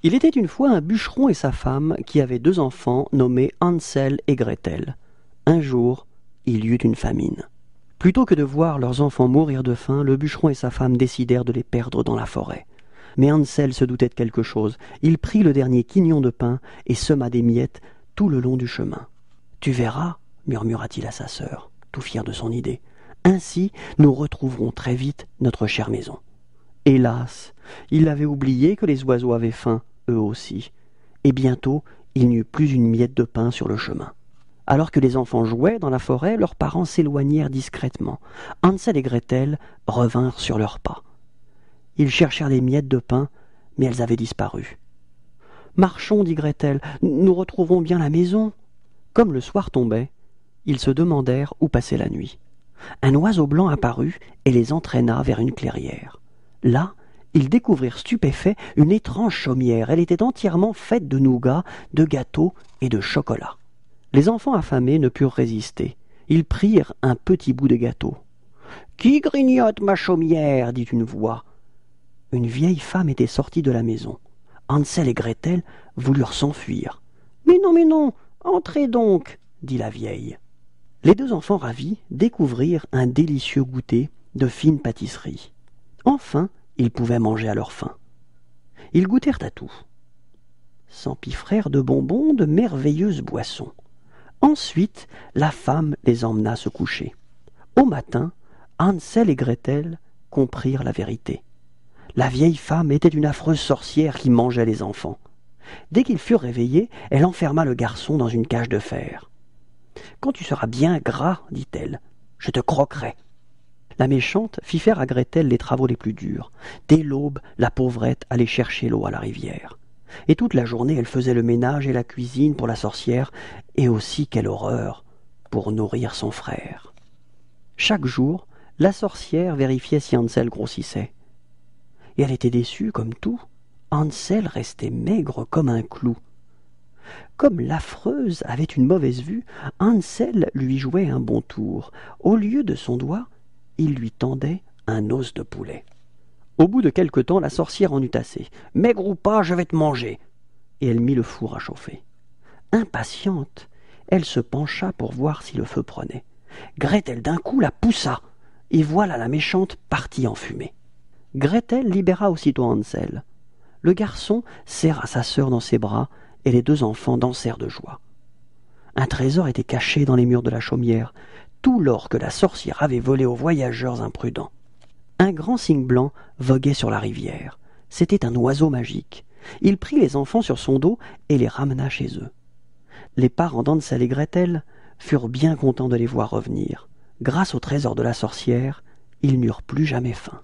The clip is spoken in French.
Il était une fois un bûcheron et sa femme qui avaient 2 enfants nommés Hansel et Gretel. Un jour, il y eut une famine. Plutôt que de voir leurs enfants mourir de faim, le bûcheron et sa femme décidèrent de les perdre dans la forêt. Mais Hansel se doutait de quelque chose. Il prit le dernier quignon de pain et sema des miettes tout le long du chemin. « Tu verras, murmura-t-il à sa sœur, tout fier de son idée. Ainsi, nous retrouverons très vite notre chère maison. » Hélas, il avait oublié que les oiseaux avaient faim, eux aussi, et bientôt il n'y eut plus une miette de pain sur le chemin. Alors que les enfants jouaient dans la forêt, leurs parents s'éloignèrent discrètement. Hansel et Gretel revinrent sur leurs pas. Ils cherchèrent les miettes de pain, mais elles avaient disparu. « Marchons, dit Gretel, nous retrouverons bien la maison. » Comme le soir tombait, ils se demandèrent où passer la nuit. Un oiseau blanc apparut et les entraîna vers une clairière. Là, ils découvrirent stupéfaits une étrange chaumière. Elle était entièrement faite de nougat, de gâteaux et de chocolat. Les enfants affamés ne purent résister. Ils prirent un petit bout de gâteau. « Qui grignote ma chaumière ?» dit une voix. Une vieille femme était sortie de la maison. Hansel et Gretel voulurent s'enfuir. « Mais non, entrez donc !» dit la vieille. Les 2 enfants ravis découvrirent un délicieux goûter de fine pâtisserie. Enfin, ils pouvaient manger à leur faim. Ils goûtèrent à tout. S'empiffrèrent de bonbons, de merveilleuses boissons. Ensuite, la femme les emmena se coucher. Au matin, Hansel et Gretel comprirent la vérité. La vieille femme était une affreuse sorcière qui mangeait les enfants. Dès qu'ils furent réveillés, elle enferma le garçon dans une cage de fer. « Quand tu seras bien gras, dit-elle, je te croquerai. » La méchante fit faire à Gretel les travaux les plus durs. Dès l'aube, la pauvrette allait chercher l'eau à la rivière. Et toute la journée, elle faisait le ménage et la cuisine pour la sorcière, et aussi, quelle horreur, pour nourrir son frère. Chaque jour, la sorcière vérifiait si Hansel grossissait. Et elle était déçue, comme tout. Hansel restait maigre comme un clou. Comme l'affreuse avait une mauvaise vue, Hansel lui jouait un bon tour. Au lieu de son doigt, il lui tendait un os de poulet. Au bout de quelque temps, la sorcière en eut assez. « Maigre ou pas, je vais te manger !» Et elle mit le four à chauffer. Impatiente, elle se pencha pour voir si le feu prenait. Gretel d'un coup la poussa, et voilà la méchante partie en fumée. Gretel libéra aussitôt Hansel. Le garçon serra sa sœur dans ses bras, et les 2 enfants dansèrent de joie. Un trésor était caché dans les murs de la chaumière, tout l'or que la sorcière avait volé aux voyageurs imprudents. Un grand cygne blanc voguait sur la rivière. C'était un oiseau magique. Il prit les enfants sur son dos et les ramena chez eux. Les parents d'Hansel et Gretel furent bien contents de les voir revenir. Grâce au trésor de la sorcière, ils n'eurent plus jamais faim.